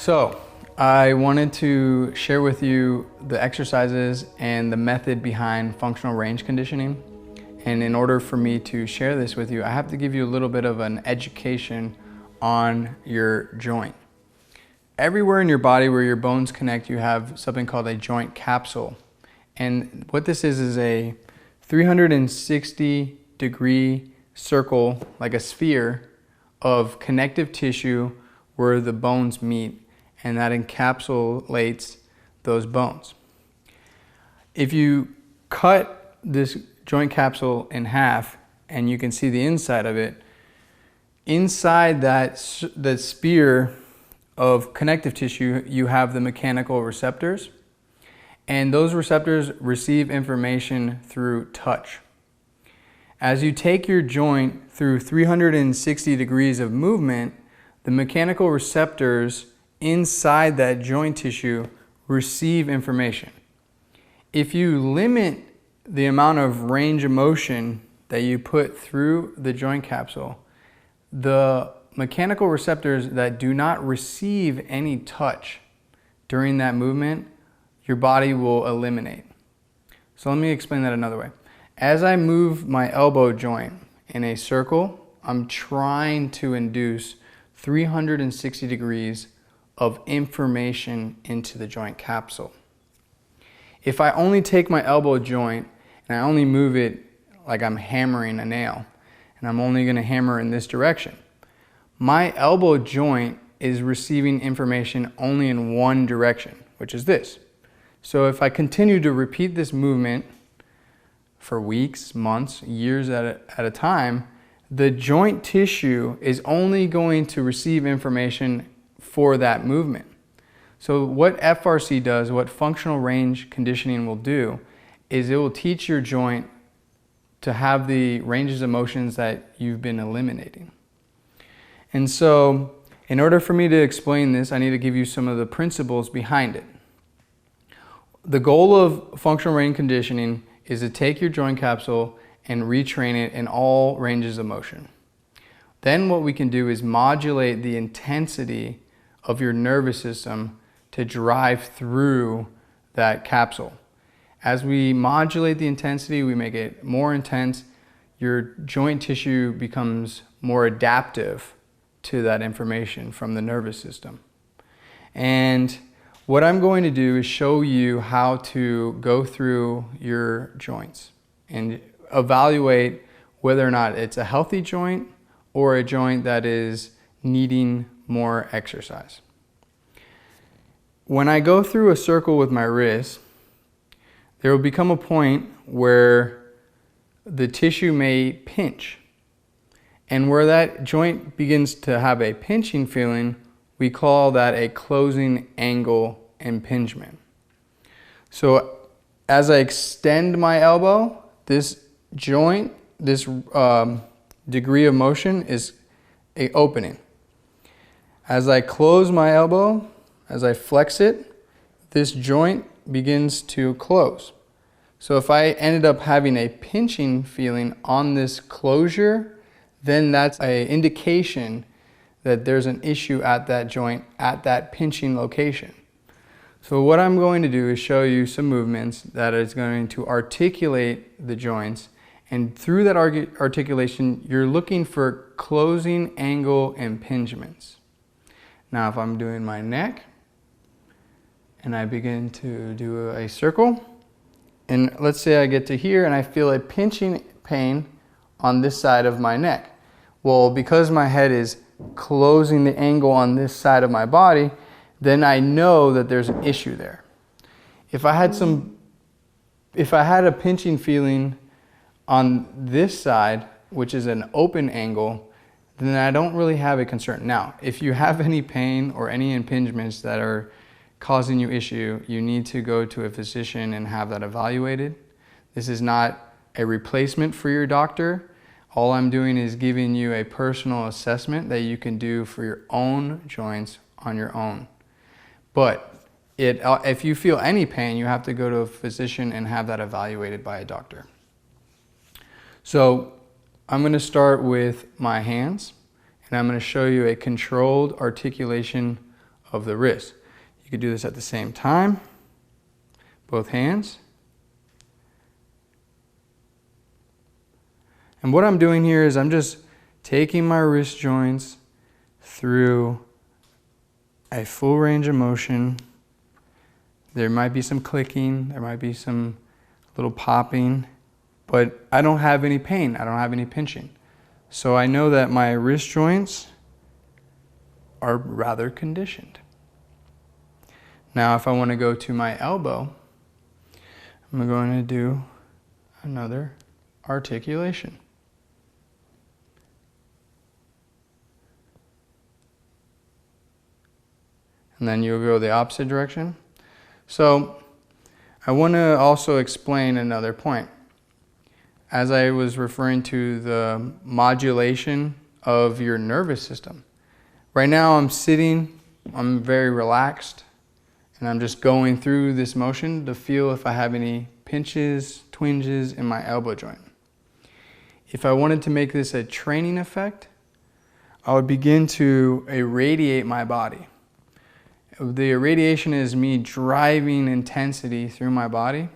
So I wanted to share with you the exercises and the method behind functional range conditioning. And in order for me to share this with you, I have to give you a little bit of an education on your joint. Everywhere in your body where your bones connect, you have something called a joint capsule. And what this is a 360-degree circle, like a sphere, of connective tissue where the bones meet, and that encapsulates those bones. If you cut this joint capsule in half, and you can see the inside of it, inside that sphere of connective tissue, you have the mechanical receptors, and those receptors receive information through touch. As you take your joint through 360 degrees of movement, the mechanical receptors inside that joint tissue receive information. If you limit the amount of range of motion that you put through the joint capsule, the mechanical receptors that do not receive any touch during that movement, your body will eliminate. So let me explain that another way. As I move my elbow joint in a circle, I'm trying to induce 360 degrees of information into the joint capsule. If I only take my elbow joint and I only move it like I'm hammering a nail, and I'm only going to hammer in this direction, my elbow joint is receiving information only in one direction, which is this. So if I continue to repeat this movement for weeks, months, years at a time, the joint tissue is only going to receive information for that movement. So what FRC does, what functional range conditioning will do, is it will teach your joint to have the ranges of motions that you've been eliminating. And so in order for me to explain this, I need to give you some of the principles behind it. The goal of functional range conditioning is to take your joint capsule and retrain it in all ranges of motion. Then what we can do is modulate the intensity of your nervous system to drive through that capsule. As we modulate the intensity, we make it more intense, your joint tissue becomes more adaptive to that information from the nervous system. And what I'm going to do is show you how to go through your joints and evaluate whether or not it's a healthy joint or a joint that is needing more exercise. When I go through a circle with my wrist, there will become a point where the tissue may pinch. And where that joint begins to have a pinching feeling, we call that a closing angle impingement. So as I extend my elbow, this joint, this degree of motion is an opening. As I close my elbow, as I flex it, this joint begins to close. So if I ended up having a pinching feeling on this closure, then that's an indication that there's an issue at that joint, at that pinching location. So what I'm going to do is show you some movements that is going to articulate the joints, and through that articulation, you're looking for closing angle impingements. Now if I'm doing my neck, and I begin to do a circle, and let's say I get to here and I feel a pinching pain on this side of my neck. Well, because my head is closing the angle on this side of my body, then I know that there's an issue there. If I had a pinching feeling on this side, which is an open angle, then I don't really have a concern. Now, if you have any pain or any impingements that are causing you issue, you need to go to a physician and have that evaluated. This is not a replacement for your doctor. All I'm doing is giving you a personal assessment that you can do for your own joints on your own. But if you feel any pain, you have to go to a physician and have that evaluated by a doctor. So I'm going to start with my hands, and I'm going to show you a controlled articulation of the wrist. You could do this at the same time, both hands. And what I'm doing here is I'm just taking my wrist joints through a full range of motion. There might be some clicking, there might be some little popping, but I don't have any pain, I don't have any pinching. So I know that my wrist joints are rather conditioned. Now if I want to go to my elbow, I'm going to do another articulation. And then you'll go the opposite direction. So I want to also explain another point. As I was referring to the modulation of your nervous system. Right now I'm sitting, I'm very relaxed, and I'm just going through this motion to feel if I have any pinches, twinges in my elbow joint. If I wanted to make this a training effect, I would begin to irradiate my body. The irradiation is me driving intensity through my body.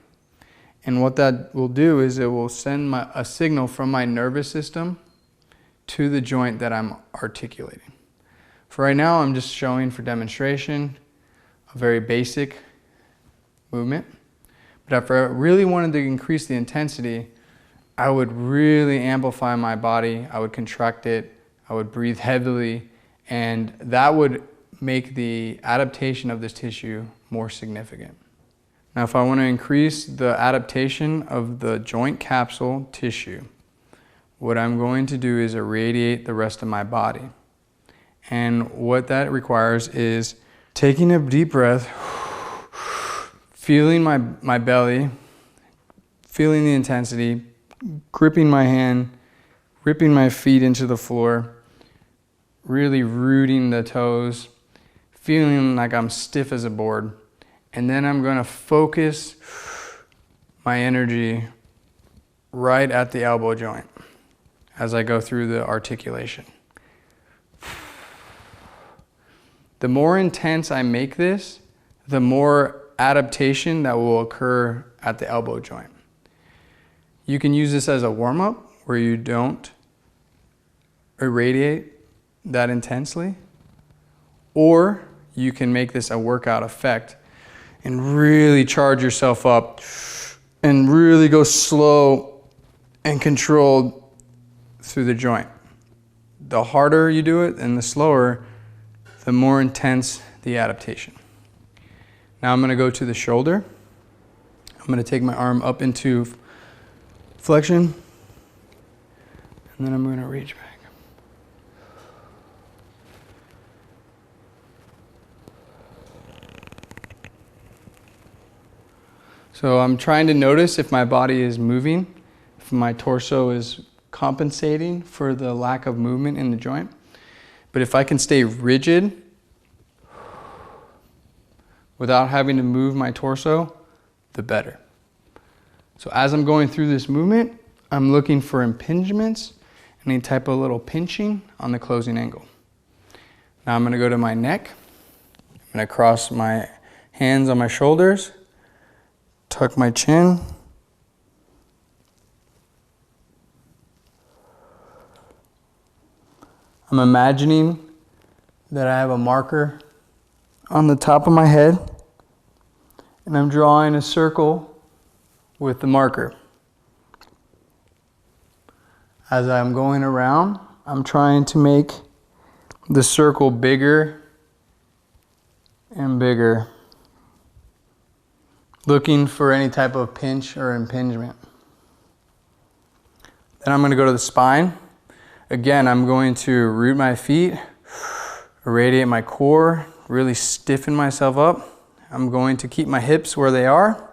And what that will do is it will send a signal from my nervous system to the joint that I'm articulating. For right now, I'm just showing for demonstration a very basic movement. But if I really wanted to increase the intensity, I would really amplify my body. I would contract it. I would breathe heavily. And that would make the adaptation of this tissue more significant. Now, if I want to increase the adaptation of the joint capsule tissue, what I'm going to do is irradiate the rest of my body. And what that requires is taking a deep breath, feeling my belly, feeling the intensity, gripping my hand, ripping my feet into the floor, really rooting the toes, feeling like I'm stiff as a board. And then I'm going to focus my energy right at the elbow joint as I go through the articulation. The more intense I make this, the more adaptation that will occur at the elbow joint. You can use this as a warm-up where you don't irradiate that intensely, or you can make this a workout effect and really charge yourself up and really go slow and controlled through the joint. The harder you do it and the slower, the more intense the adaptation. Now I'm going to go to the shoulder. I'm going to take my arm up into flexion, and then I'm going to reach back. So I'm trying to notice if my body is moving, if my torso is compensating for the lack of movement in the joint. But if I can stay rigid without having to move my torso, the better. So as I'm going through this movement, I'm looking for impingements, any type of little pinching on the closing angle. Now I'm going to go to my neck. I'm going to cross my hands on my shoulders, tuck my chin, I'm imagining that I have a marker on the top of my head, and I'm drawing a circle with the marker. As I'm going around, I'm trying to make the circle bigger and bigger, looking for any type of pinch or impingement. Then I'm going to go to the spine. Again, I'm going to root my feet, irradiate my core, really stiffen myself up. I'm going to keep my hips where they are,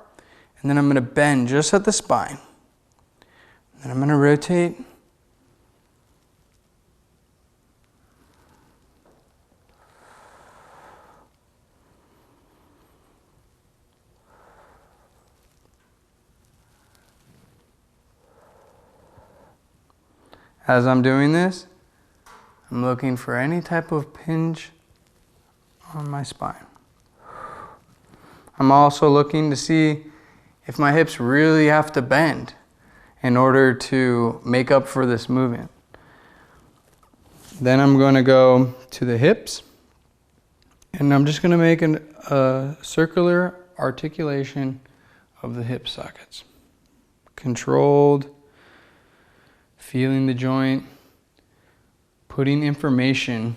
and then I'm going to bend just at the spine. Then I'm going to rotate. As I'm doing this, I'm looking for any type of pinch on my spine. I'm also looking to see if my hips really have to bend in order to make up for this movement. Then I'm going to go to the hips, and I'm just going to make a circular articulation of the hip sockets. Controlled, feeling the joint, putting information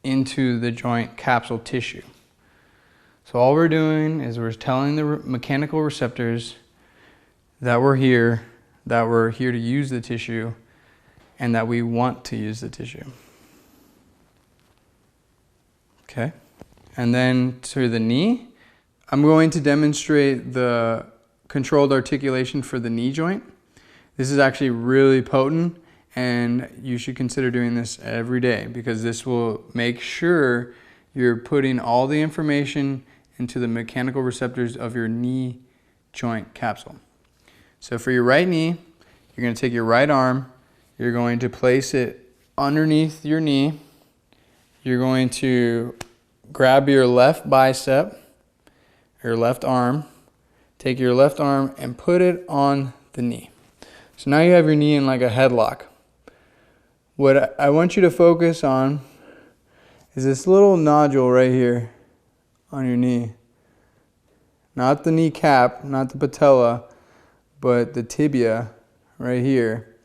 into the joint capsule tissue. So all we're doing is we're telling the mechanical receptors that we're here to use the tissue, and that we want to use the tissue. Okay, and then to the knee, I'm going to demonstrate the controlled articulation for the knee joint. This is actually really potent, and you should consider doing this every day, because this will make sure you're putting all the information into the mechanical receptors of your knee joint capsule. So for your right knee, you're going to take your right arm, you're going to place it underneath your knee, you're going to grab your left bicep, your left arm, take your left arm and put it on the knee. So now you have your knee in like a headlock. What I want you to focus on is this little nodule right here on your knee. Not the kneecap, not the patella, but the tibia right here.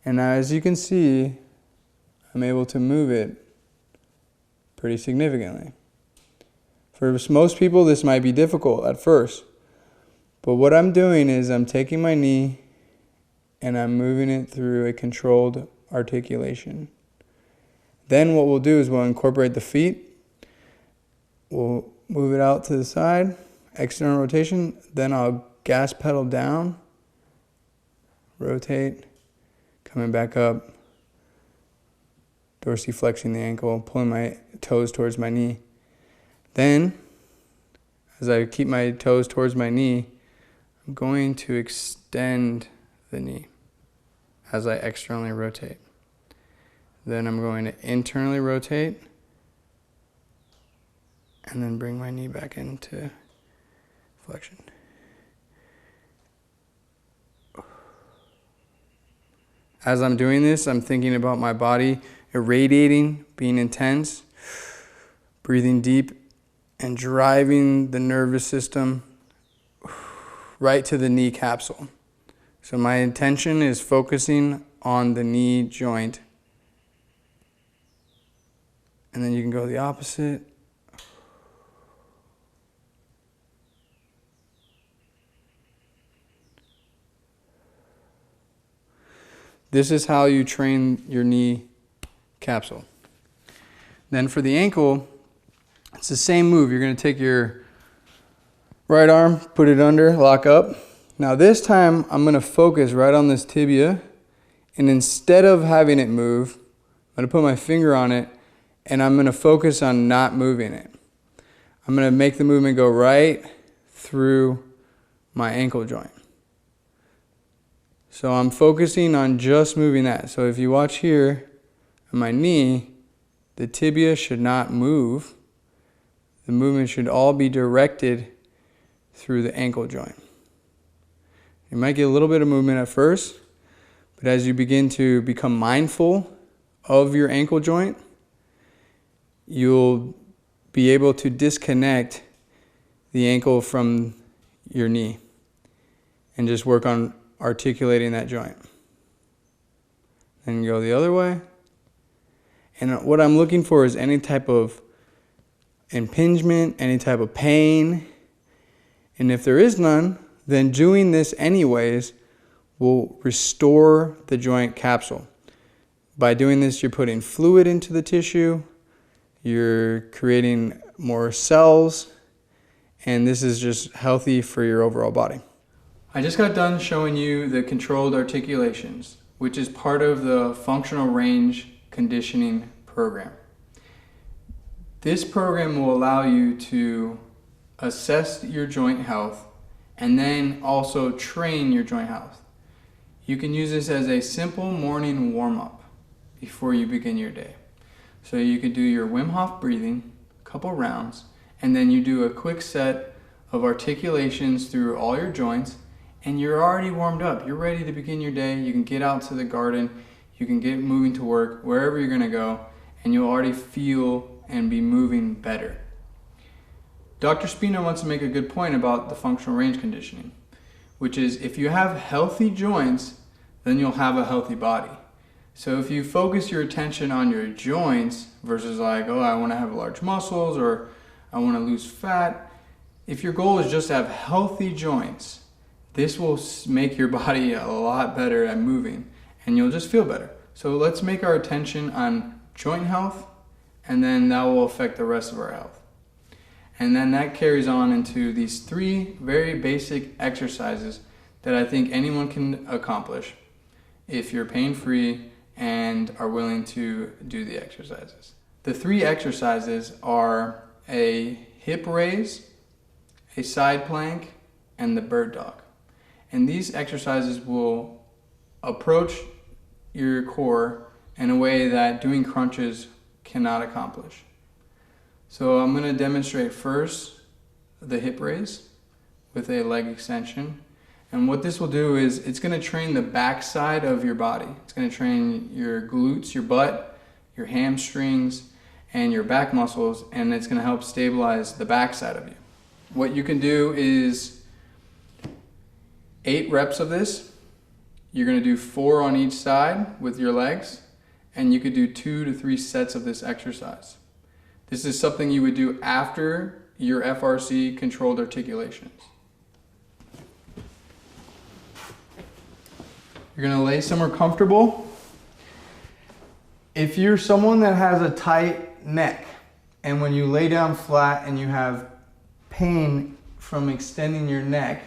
And now, as you can see, I'm able to move it pretty significantly. For most people, this might be difficult at first. But what I'm doing is I'm taking my knee and I'm moving it through a controlled articulation. Then what we'll do is we'll incorporate the feet. We'll move it out to the side, external rotation. Then I'll gas pedal down, rotate, coming back up, dorsiflexing the ankle, pulling my toes towards my knee. Then, as I keep my toes towards my knee, I'm going to extend the knee as I externally rotate. Then I'm going to internally rotate and then bring my knee back into flexion. As I'm doing this, I'm thinking about my body irradiating, being intense, breathing deep, and driving the nervous system right to the knee capsule. So my intention is focusing on the knee joint. And then you can go the opposite. This is how you train your knee capsule. Then for the ankle, it's the same move. You're going to take your right arm, put it under, lock up. Now this time, I'm going to focus right on this tibia, and instead of having it move, I'm going to put my finger on it, and I'm going to focus on not moving it. I'm going to make the movement go right through my ankle joint. So I'm focusing on just moving that. So if you watch here on my knee, the tibia should not move. The movement should all be directed through the ankle joint. You might get a little bit of movement at first, but as you begin to become mindful of your ankle joint, you'll be able to disconnect the ankle from your knee and just work on articulating that joint. Then go the other way. And what I'm looking for is any type of impingement, any type of pain. And if there is none, then doing this anyways will restore the joint capsule. By doing this, you're putting fluid into the tissue, you're creating more cells, and this is just healthy for your overall body. I just got done showing you the controlled articulations, which is part of the functional range conditioning program. This program will allow you to assess your joint health and then also train your joint health. You can use this as a simple morning warm-up before you begin your day. So you could do your Wim Hof breathing a couple rounds, and then you do a quick set of articulations through all your joints, and you're already warmed up. You're ready to begin your day. You can get out to the garden, you can get moving to work, wherever you're gonna go, and you'll already feel and be moving better. Dr. Spina wants to make a good point about the functional range conditioning, which is if you have healthy joints, then you'll have a healthy body. So if you focus your attention on your joints versus like, oh, I want to have large muscles or I want to lose fat, if your goal is just to have healthy joints, this will make your body a lot better at moving and you'll just feel better. So let's make our attention on joint health, and then that will affect the rest of our health. And then that carries on into these 3 very basic exercises that I think anyone can accomplish if you're pain-free and are willing to do the exercises. The 3 exercises are a hip raise, a side plank, and the bird dog. And these exercises will approach your core in a way that doing crunches cannot accomplish. So I'm going to demonstrate first the hip raise with a leg extension. And what this will do is it's going to train the back side of your body. It's going to train your glutes, your butt, your hamstrings, and your back muscles, and it's going to help stabilize the back side of you. What you can do is 8 reps of this. You're going to do 4 on each side with your legs, and you could do 2 to 3 sets of this exercise. This is something you would do after your FRC controlled articulations. You're going to lay somewhere comfortable. If you're someone that has a tight neck, and when you lay down flat and you have pain from extending your neck,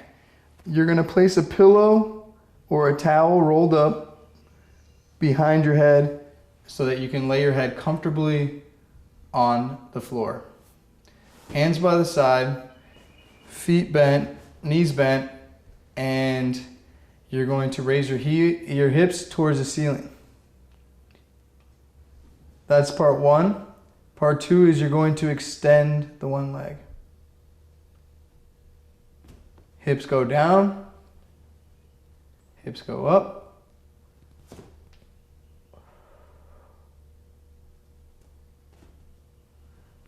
you're going to place a pillow or a towel rolled up behind your head so that you can lay your head comfortably on the floor. Hands by the side, feet bent, knees bent, and you're going to raise your hips towards the ceiling. That's part 1. Part 2 is you're going to extend the one leg. Hips go down, hips go up.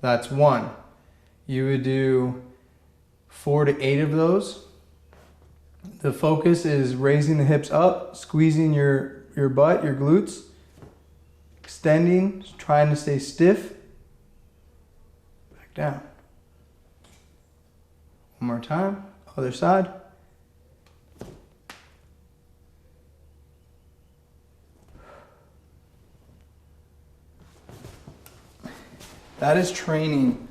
That's 1. You would do 4 to 8 of those. The focus is raising the hips up, squeezing your butt, your glutes, extending, trying to stay stiff. Back down. One more time, other side. That is training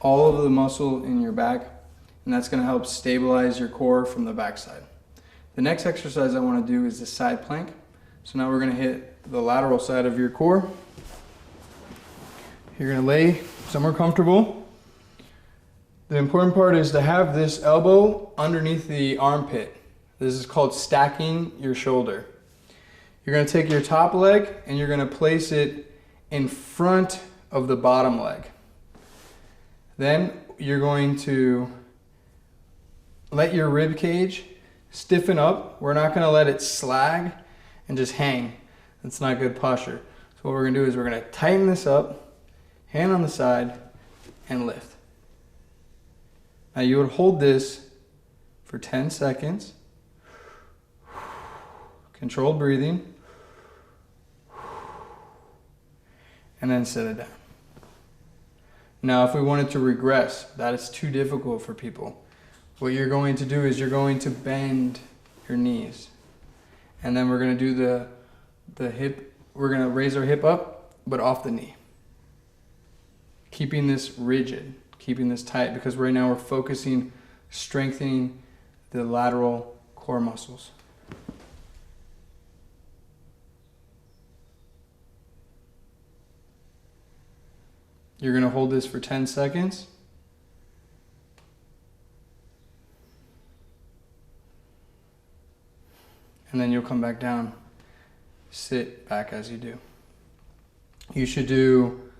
all of the muscle in your back, and that's going to help stabilize your core from the backside. The next exercise I want to do is the side plank. So now we're going to hit the lateral side of your core. You're going to lay somewhere comfortable. The important part is to have this elbow underneath the armpit. This is called stacking your shoulder. You're going to take your top leg and you're going to place it in front of the bottom leg. Then you're going to let your rib cage stiffen up. We're not going to let it slag and just hang. That's not good posture. So what we're going to do is we're going to tighten this up, hand on the side, and lift. Now you would hold this for 10 seconds. Controlled breathing. And then set it down. Now if we wanted to regress, that is too difficult for people. What you're going to do is you're going to bend your knees. And then we're going to do the hip, we're going to raise our hip up, but off the knee. Keeping this rigid, keeping this tight, because right now we're focusing, strengthening the lateral core muscles. You're going to hold this for 10 seconds. And then you'll come back down. Sit back as you do. You should do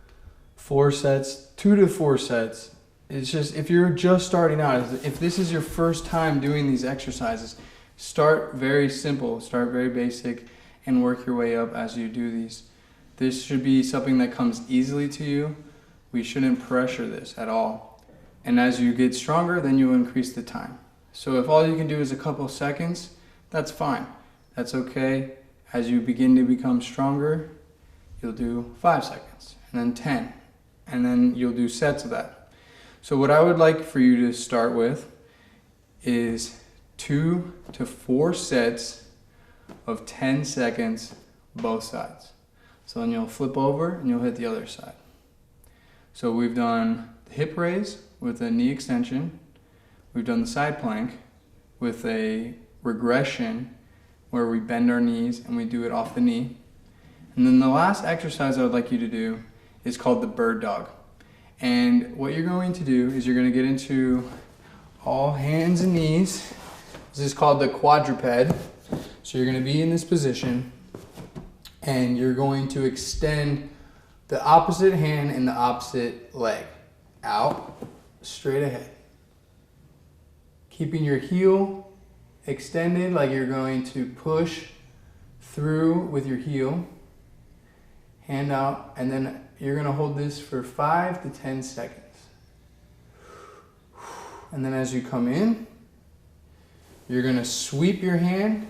4 sets, 2 to 4 sets. It's just, if you're just starting out, if this is your first time doing these exercises, start very simple, start very basic, and work your way up as you do these. This should be something that comes easily to you. We shouldn't pressure this at all. And as you get stronger, then you'll increase the time. So if all you can do is a couple seconds, that's fine. That's okay. As you begin to become stronger, you'll do 5 seconds, and then 10, and then you'll do sets of that. So what I would like for you to start with is 2 to 4 sets of 10 seconds, both sides. So then you'll flip over and you'll hit the other side. So we've done the hip raise with a knee extension. We've done the side plank with a regression where we bend our knees and we do it off the knee. And then the last exercise I would like you to do is called the bird dog. And what you're going to do is you're going to get into all hands and knees. This is called the quadruped. So you're going to be in this position and you're going to extend the opposite hand and the opposite leg out, straight ahead. Keeping your heel extended like you're going to push through with your heel. Hand out, and then you're going to hold this for 5 to 10 seconds. And then as you come in, you're going to sweep your hand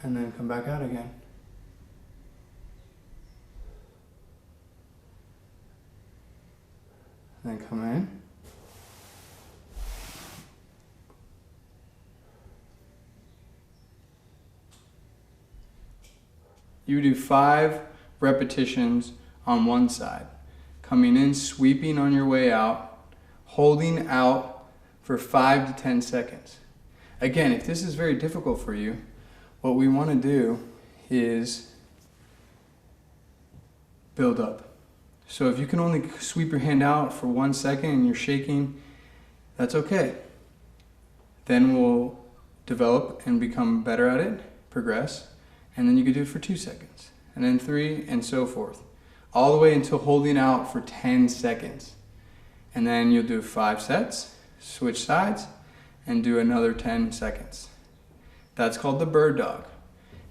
and then come back out again. And then come in. You do 5 repetitions on one side. Coming in, sweeping on your way out, holding out for 5 to 10 seconds. Again, if this is very difficult for you, what we want to do is build up. So if you can only sweep your hand out for 1 second and you're shaking, that's okay. Then we'll develop and become better at it, progress. And then you could do it for 2 seconds, and then 3, and so forth. All the way until holding out for 10 seconds. And then you'll do 5 sets, switch sides, and do another 10 seconds. That's called the bird dog.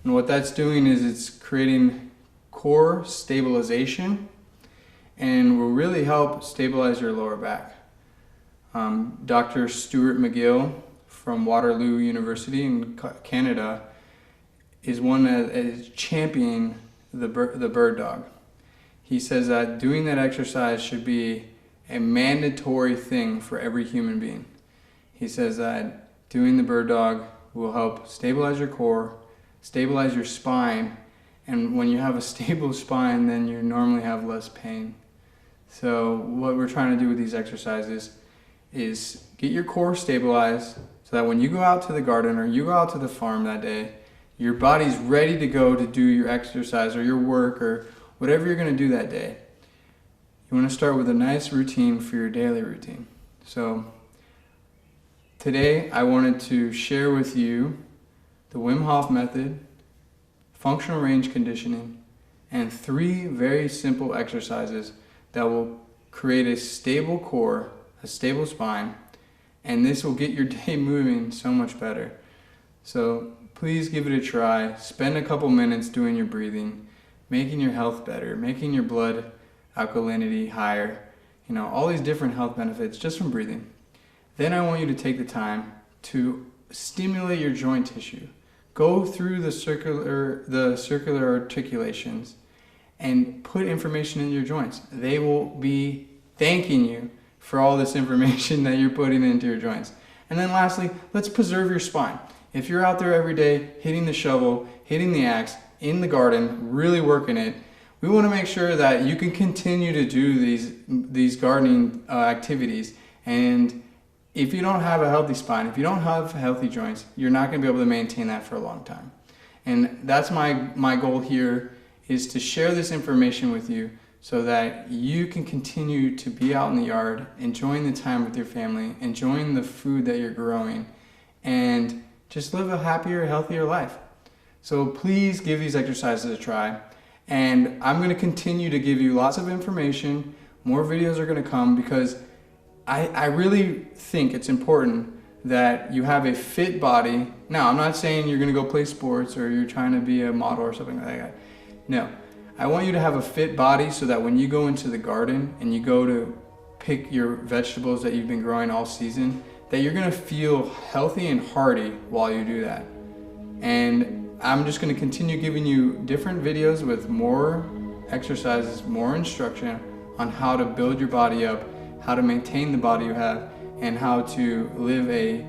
And what that's doing is it's creating core stabilization, and will really help stabilize your lower back. Dr. Stuart McGill from Waterloo University in Canada is one that is championing the bird dog. He says that doing that exercise should be a mandatory thing for every human being. He says that doing the bird dog will help stabilize your core, stabilize your spine, and when you have a stable spine, then you normally have less pain. So what we're trying to do with these exercises is get your core stabilized so that when you go out to the garden or you go out to the farm that day, your body's ready to go to do your exercise or your work or whatever you're going to do that day. You want to start with a nice routine for your daily routine. So today I wanted to share with you the Wim Hof Method, functional range conditioning, and 3 very simple exercises that will create a stable core, a stable spine, and this will get your day moving so much better. So please give it a try. Spend a couple minutes doing your breathing, making your health better, making your blood alkalinity higher, all these different health benefits just from breathing. Then I want you to take the time to stimulate your joint tissue. Go through the circular articulations and put information in your joints. They will be thanking you for all this information that you're putting into your joints. And then lastly, let's preserve your spine. If you're out there every day hitting the shovel, hitting the axe, in the garden, really working it, we want to make sure that you can continue to do these gardening activities. And if you don't have a healthy spine, if you don't have healthy joints, you're not going to be able to maintain that for a long time. And that's my goal here, is to share this information with you so that you can continue to be out in the yard, enjoying the time with your family, enjoying the food that you're growing, and just live a happier, healthier life. So please give these exercises a try. And I'm going to continue to give you lots of information. More videos are going to come because I really think it's important that you have a fit body. Now, I'm not saying you're going to go play sports or you're trying to be a model or something like that. No, I want you to have a fit body so that when you go into the garden and you go to pick your vegetables that you've been growing all season, that you're going to feel healthy and hearty while you do that. And I'm just going to continue giving you different videos with more exercises, more instruction on how to build your body up, how to maintain the body you have, and how to live a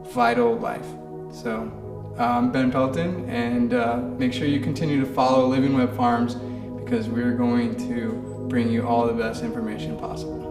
vital life. So I'm Ben Pelton, and make sure you continue to follow Living Web Farms because we're going to bring you all the best information possible.